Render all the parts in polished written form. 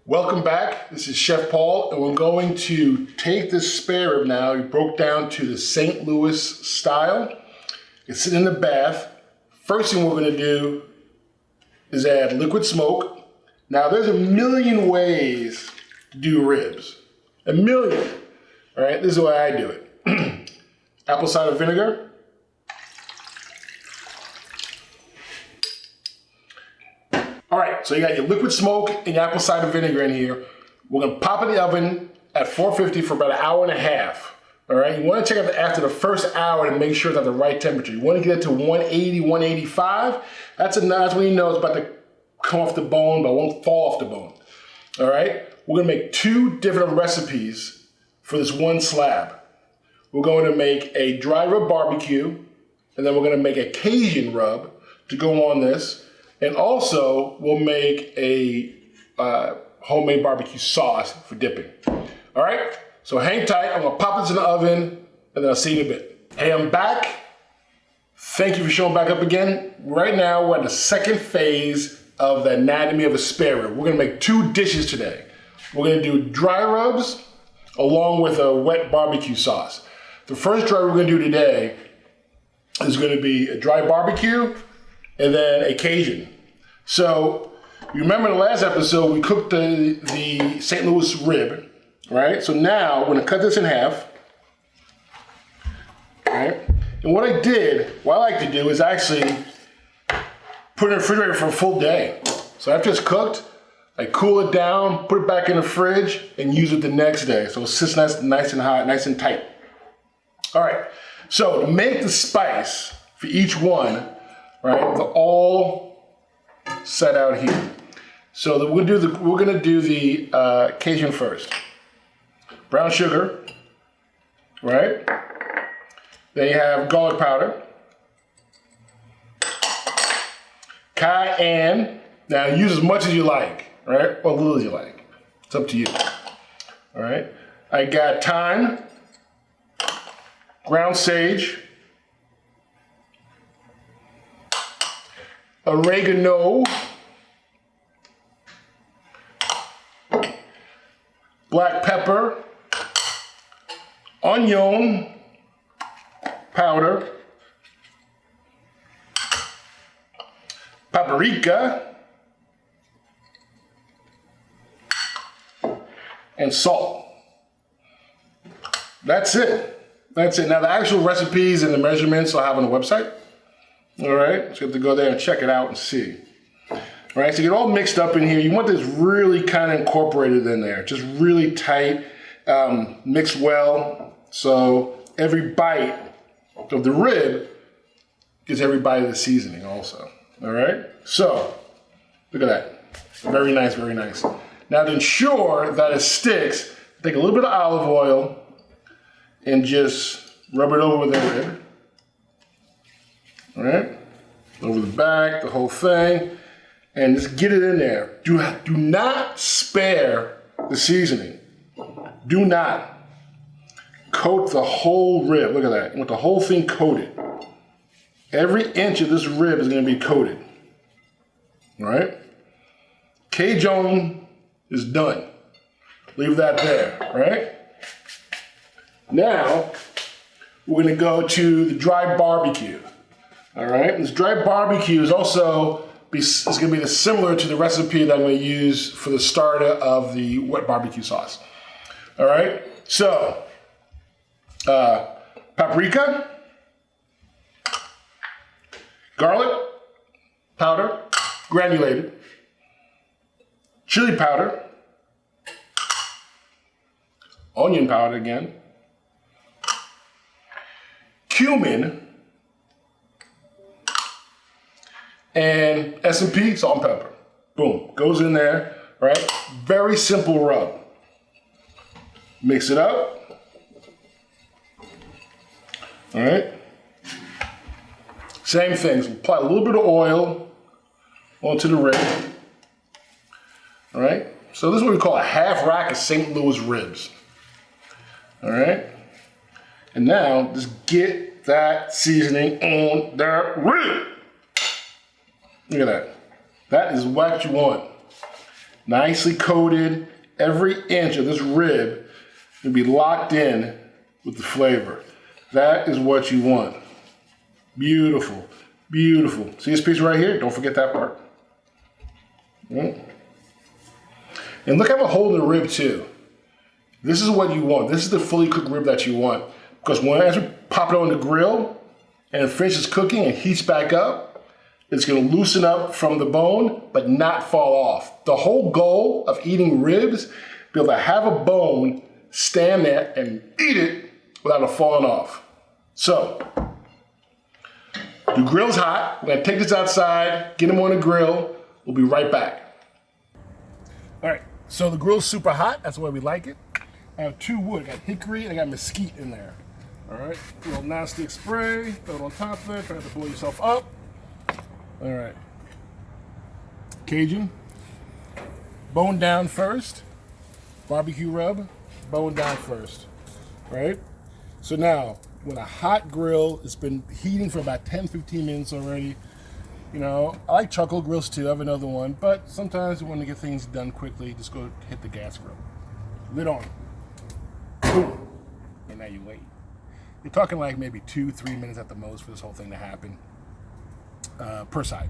Welcome back. This is Chef Paul, and we're going to take this spare rib now. We broke down to the St. Louis style. It's sitting in the bath. First thing we're going to do is add liquid smoke. Now, there's a million ways to do ribs. A million. All right, this is the way I do it. Apple cider vinegar. All right, so you got your liquid smoke and your apple cider vinegar in here. We're gonna pop in the oven at 450 for about an hour and a half. All right, you wanna check it after the first hour to make sure it's at the right temperature. You wanna get it to 180, 185. That's when you know it's about to come off the bone, but it won't fall off the bone. All right, we're gonna make two different recipes for this one slab. We're going to make a dry rub barbecue, and then we're gonna make a Cajun rub to go on this. And also, we'll make a homemade barbecue sauce for dipping. All right, so hang tight. I'm gonna pop this in the oven, and then I'll see you in a bit. Hey, I'm back. Thank you for showing back up again. Right now, we're at the second phase of the anatomy of a spare rib. We're gonna make two dishes today. We're gonna do dry rubs along with a wet barbecue sauce. The first dry rub we're gonna do today is gonna be a dry barbecue and then a Cajun. So, you remember in the last episode, we cooked the St. Louis rib, right? So now, we're gonna cut this in half, right? And what I like to do is actually put it in the refrigerator for a full day. So after it's cooked, I cool it down, put it back in the fridge, and use it the next day. So it sits nice and hot, nice and tight. All right, so to make the spice for each one, right, they're all set out here. So we're gonna do the Cajun first. Brown sugar, right? Then you have garlic powder, cayenne. Now use as much as you like, right, or little as you like. It's up to you. All right. I got thyme, ground sage, oregano, black pepper, onion powder, paprika, and salt. That's it. That's it. Now the actual recipes and the measurements I'll have on the website. All right, so you have to go there and check it out and see. All right, so you get all mixed up in here. You want this really kind of incorporated in there, just really tight, mixed well. So every bite of the rib gets every bite of the seasoning also. All right, so look at that. Very nice, very nice. Now to ensure that it sticks, take a little bit of olive oil and just rub it over the rib. All right, over the back, the whole thing, and just get it in there. Do not spare the seasoning. Do not. Coat the whole rib. Look at that. You want the whole thing coated. Every inch of this rib is going to be coated. All right? Cajun is done. Leave that there, right? Now, we're going to go to the dry barbecue. All right, this dry barbecue is also going to be similar to the recipe that I'm going to use for the starter of the wet barbecue sauce. All right, so paprika, garlic powder, granulated, chili powder, onion powder again, cumin, and S&P, salt and pepper. Boom, goes in there, right? Very simple rub. Mix it up. All right. Same thing, so apply a little bit of oil onto the rib. All right, so this is what we call a half rack of St. Louis ribs. All right, and now just get that seasoning on the rib. Look at that. That is what you want. nicely coated. Every inch of this rib will be locked in with the flavor. That is what you want. Beautiful, beautiful. See this piece right here? Don't forget that part. And look, I have a hole in the rib too. This is what you want. This is the fully cooked rib that you want. Because as we pop it on the grill and it finishes cooking and heats back up, it's gonna loosen up from the bone, but not fall off. The whole goal of eating ribs, be able to have a bone, stand there and eat it without it falling off. So, the grill's hot. We're gonna take this outside, get them on the grill. We'll be right back. All right, so the grill's super hot. That's the way we like it. I have 2 wood. I got hickory and I got mesquite in there. All right, a little nonstick spray. Throw it on top of it. Try not to blow yourself up. All right. Cajun. Bone down first. Barbecue rub. Bone down first. Right? So now, with a hot grill, it's been heating for about 10-15 minutes already. You know, I like charcoal grills too. I have another one, but sometimes you want to get things done quickly. Just go hit the gas grill. Lid on. Boom. And now you wait. You're talking like maybe 2-3 minutes at the most for this whole thing to happen per side.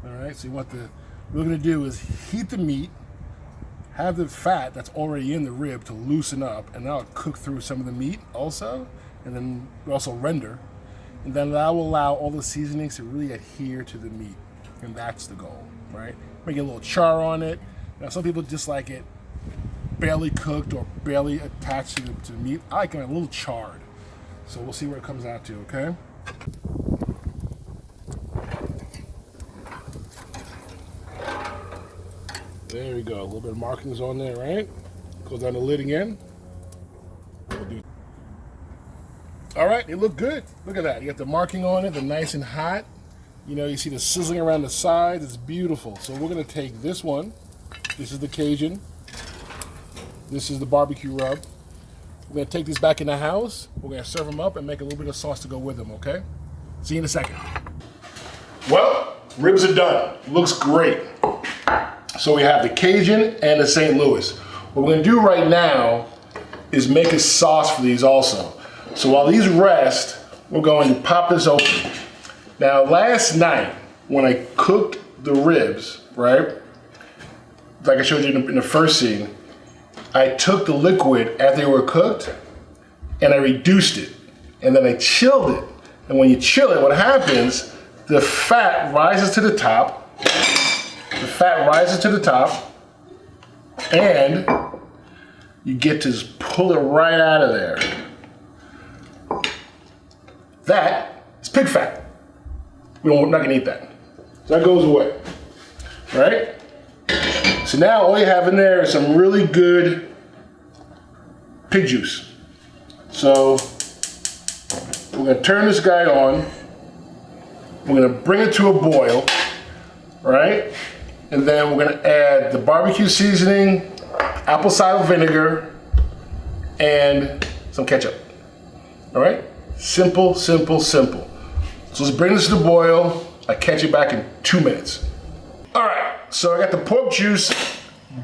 All right. So what we're going to do is heat the meat, have the fat that's already in the rib to loosen up, and that'll cook through some of the meat also, and then we also render. And then that will allow all the seasonings to really adhere to the meat. And that's the goal, right? Make a little char on it. Now, some people just like it barely cooked or barely attached to the meat. I like it a little charred. So we'll see where it comes out to, okay? There we go. A little bit of markings on there, right? Close down the lid again. All right, it looked good. Look at that. You got the marking on it, they're nice and hot. You know, you see the sizzling around the sides. It's beautiful. So we're gonna take this one. This is the Cajun. This is the barbecue rub. We're gonna take these back in the house. We're gonna serve them up and make a little bit of sauce to go with them, okay? See you in a second. Well, ribs are done. Looks great. So we have the Cajun and the St. Louis. What we're gonna do right now is make a sauce for these also. So while these rest, we're going to pop this open. Now last night, when I cooked the ribs, right? Like I showed you in the first scene, I took the liquid after they were cooked and I reduced it. And then I chilled it. And when you chill it, what happens, the fat rises to the top. The fat rises to the top and you get to just pull it right out of there. That is pig fat. We're not gonna eat that. So that goes away, right? So now all you have in there is some really good pig juice. So we're gonna turn this guy on. We're gonna bring it to a boil, right? And then we're gonna add the barbecue seasoning, apple cider vinegar, and some ketchup, all right? Simple, simple, simple. So let's bring this to the boil. I'll catch you back in 2 minutes. All right, so I got the pork juice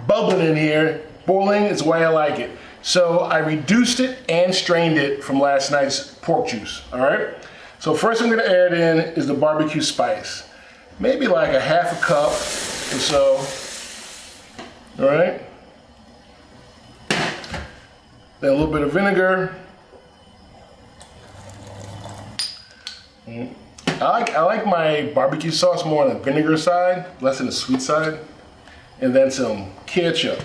bubbling in here. Boiling is the way I like it. So I reduced it and strained it from last night's pork juice, all right? So first I'm gonna add in is the barbecue spice. Maybe like a half a cup or so, all right? Then a little bit of vinegar. I like my barbecue sauce more on the vinegar side, less on the sweet side. And then some ketchup.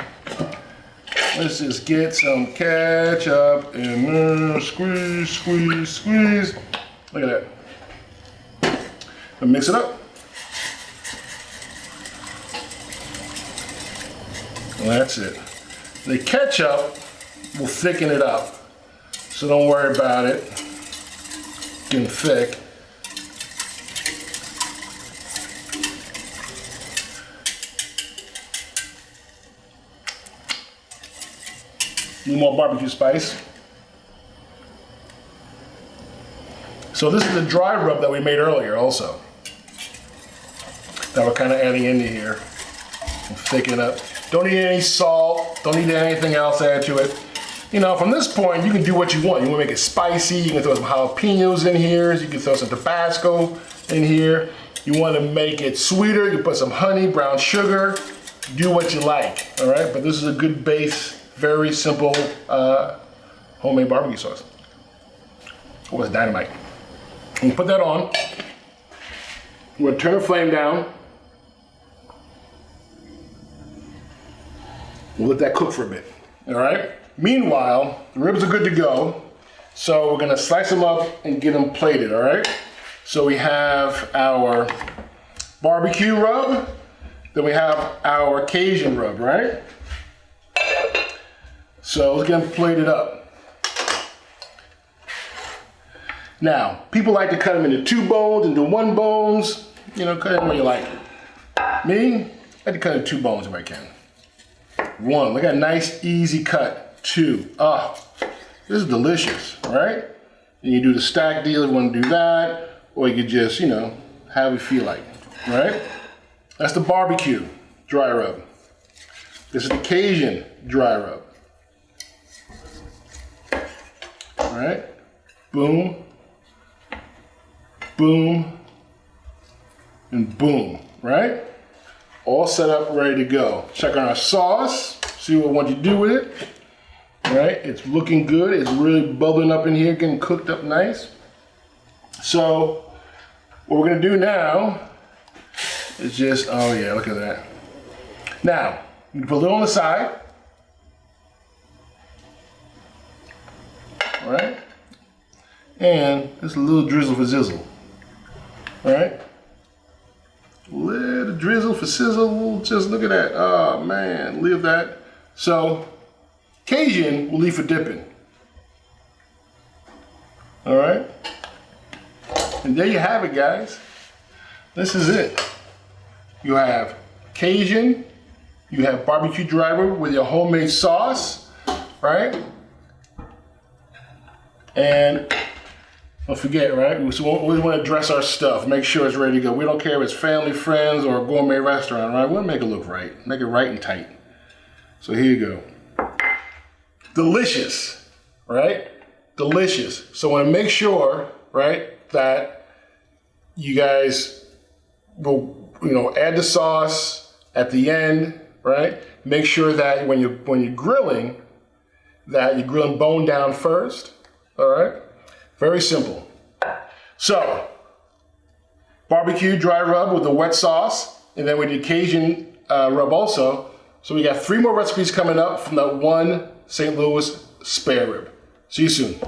Let's just get some ketchup and squeeze, squeeze, squeeze. Look at that. And mix it up. And that's it. The ketchup will thicken it up. So don't worry about it getting thick. A little more barbecue spice. So this is the dry rub that we made earlier also. That we're kind of adding into here and thicken up. Don't need any salt. Don't need anything else added to it. You know, from this point, you can do what you want. You want to make it spicy. You can throw some jalapenos in here. You can throw some Tabasco in here. You want to make it sweeter. You can put some honey, brown sugar. Do what you like, all right? But this is a good base, very simple homemade barbecue sauce. Oh, it's dynamite. And put that on. We're gonna turn the flame down. We'll let that cook for a bit, all right? Meanwhile, the ribs are good to go. So we're gonna slice them up and get them plated, all right? So we have our barbecue rub, then we have our Cajun rub, right? So let's get them plated up. Now, people like to cut them into 2 bones, into 1 bones. You know, cut them where you like. Me, I like to cut into 2 bones if I can. 1, look at a nice easy cut. 2, this is delicious, right? And you do the stack deal if you want to do that, or you could just, you know, have it feel like, right? That's the barbecue dry rub. This is the Cajun dry rub. All right, boom, boom, and boom, right? All set up, ready to go. Check on our sauce, see what we want to do with it. All right, it's looking good. It's really bubbling up in here, getting cooked up nice. So what we're gonna do now is just, oh yeah, look at that. Now, you can put a little on the side. All right, and just a little drizzle for sizzle. All right, little drizzle for sizzle. Just look at that. Oh man, leave that. So Cajun will leave for dipping. All right, and there you have it, guys. This is it. You have Cajun, you have barbecue dry rub with your homemade sauce, right? And don't forget, right? We always want to dress our stuff, make sure it's ready to go. We don't care if it's family, friends, or a gourmet restaurant, right? We want to make it look right, make it right and tight. So here you go. Delicious, right? Delicious. So I want to make sure, right, that you guys will, you know, add the sauce at the end, right? Make sure that when you're grilling, that you're grilling bone down first. All right, very simple. So, barbecue dry rub with the wet sauce, and then we did Cajun rub also. So we got 3 more recipes coming up from that one St. Louis spare rib. See you soon.